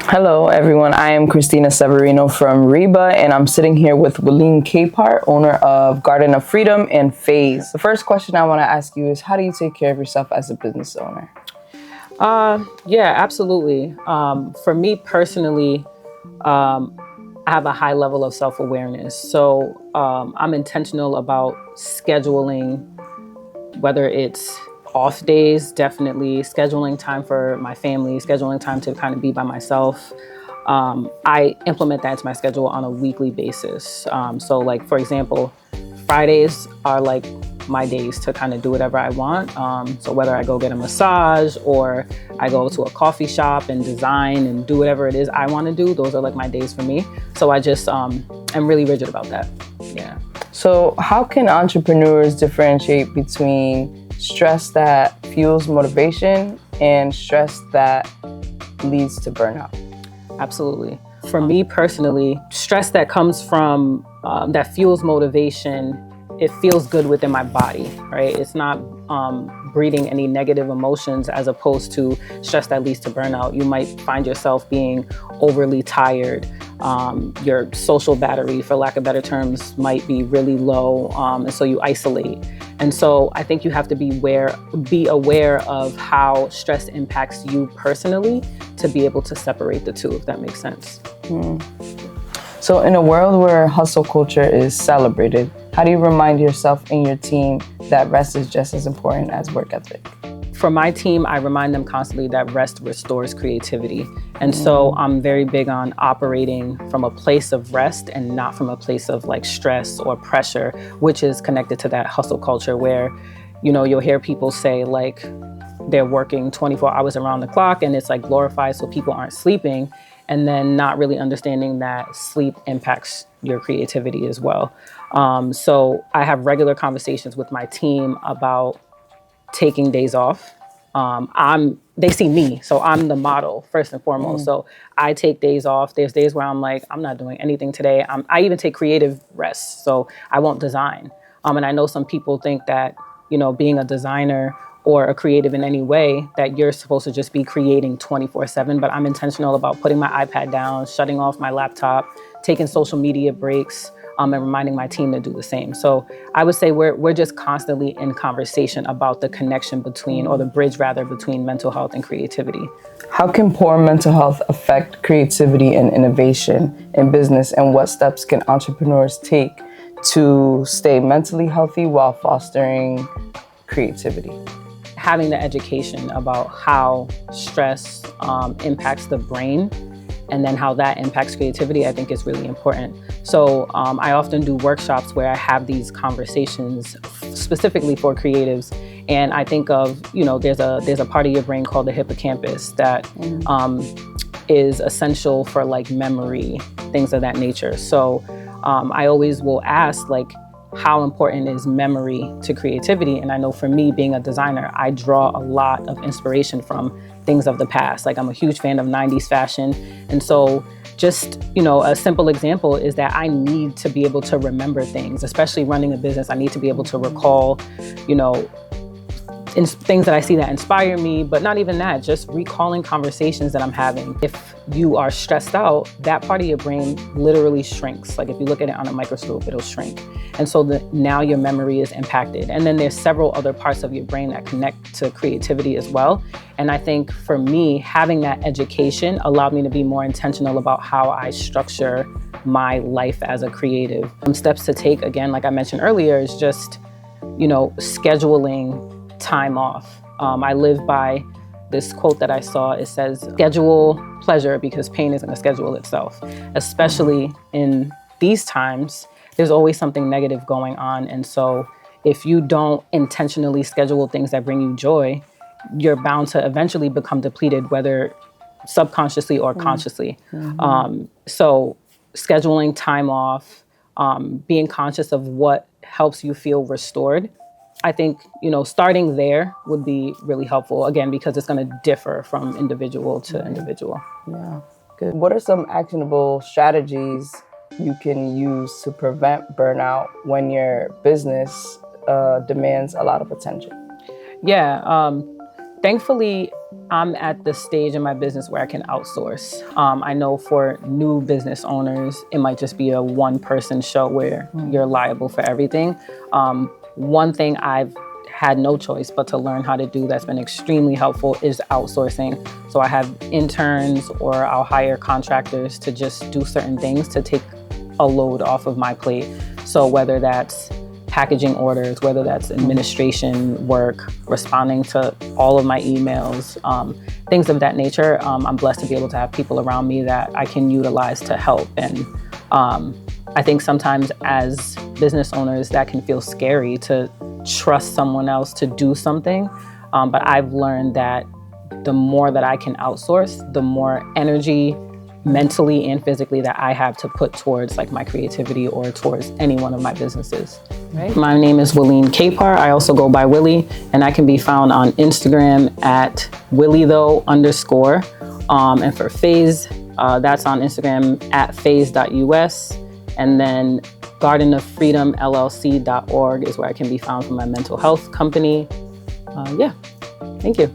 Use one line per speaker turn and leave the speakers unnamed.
Hello, everyone. I am Christina Severino from RIBBA, and I'm sitting here with Willeen Capehart, owner of Garden of Freedom and Phase. The first question I want to ask you is, how do you take care of yourself as a business owner?
Yeah, absolutely. For me personally, I have a high level of self-awareness. So I'm intentional about scheduling, whether it's off days, definitely scheduling time for my family, scheduling time to kind of be by myself. I implement that into my schedule on a weekly basis. So like, for example, Fridays are like my days to kind of do whatever I want. So whether I go get a massage or I go to a coffee shop and design and do whatever it is I want to do, those are like my days for me. So I just am really rigid about that. Yeah.
So how can entrepreneurs differentiate between stress that fuels motivation and stress that leads to burnout?
Absolutely. For me personally, stress that comes from that fuels motivation, it feels good within my body, right? It's not breeding any negative emotions, as opposed to stress that leads to burnout. You might find yourself being overly tired. Your social battery, for lack of better terms, might be really low, and so you isolate. And so I think you have to be aware of how stress impacts you personally to be able to separate the two, if that makes sense.
So in a world where hustle culture is celebrated, how do you remind yourself and your team that rest is just as important as work ethic?
For my team, I remind them constantly that rest restores creativity. And so I'm very big on operating from a place of rest and not from a place of like stress or pressure, which is connected to that hustle culture where, you'll hear people say like they're working 24 hours around the clock and it's like glorified so people aren't sleeping, and then not really understanding that sleep impacts your creativity as well. So I have regular conversations with my team about taking days off. They see me, so I'm the model first and foremost. So I take days off. There's days where I'm like, I'm not doing anything today. I even take creative rest, so I won't design. And I know some people think that, being a designer or a creative in any way, that you're supposed to just be creating 24/7, but I'm intentional about putting my iPad down, shutting off my laptop, taking social media breaks, and reminding my team to do the same. So I would say we're just constantly in conversation about the connection between, or the bridge rather, between mental health and creativity.
How can poor mental health affect creativity and innovation in business, and what steps can entrepreneurs take to stay mentally healthy while fostering creativity?
Having the education about how stress impacts the brain and then how that impacts creativity, I think is really important. So I often do workshops where I have these conversations specifically for creatives. And I think of, there's a part of your brain called the hippocampus that is essential for like memory, things of that nature. So I always will ask like, how important is memory to creativity? And I know for me, being a designer, I draw a lot of inspiration from things of the past. Like I'm a huge fan of 90s fashion. And so just, a simple example is that I need to be able to remember things, especially running a business. I need to be able to recall, things that I see that inspire me, but not even that, just recalling conversations that I'm having. If you are stressed out, that part of your brain literally shrinks. Like if you look at it on a microscope, it'll shrink. And so now your memory is impacted. And then there's several other parts of your brain that connect to creativity as well. And I think for me, having that education allowed me to be more intentional about how I structure my life as a creative. Some steps to take, again, like I mentioned earlier, is just, scheduling time off. I live by this quote that I saw. It says, schedule pleasure because pain isn't a schedule itself. Especially in these times, there's always something negative going on. And so if you don't intentionally schedule things that bring you joy, you're bound to eventually become depleted, whether subconsciously or consciously. So scheduling time off, being conscious of what helps you feel restored. I think, starting there would be really helpful, again, because it's going to differ from individual to individual.
Yeah, good. What are some actionable strategies you can use to prevent burnout when your business demands a lot of attention?
Yeah, thankfully, I'm at the stage in my business where I can outsource. I know for new business owners, it might just be a one-person show where you're liable for everything. One thing I've had no choice but to learn how to do that's been extremely helpful is outsourcing. So I have interns, or I'll hire contractors to just do certain things to take a load off of my plate. So whether that's packaging orders, whether that's administration work, responding to all of my emails, things of that nature, I'm blessed to be able to have people around me that I can utilize to help. And I think sometimes as business owners, that can feel scary to trust someone else to do something. But I've learned that the more that I can outsource, the more energy, mentally and physically, that I have to put towards like my creativity or towards any one of my businesses. Right. My name is Willeen Capehart. I also go by Willie, and I can be found on Instagram at williethough_. And for Phase, that's on Instagram at phase.us. And then gardenofreedomllc.org is where I can be found for my mental health company. Thank you.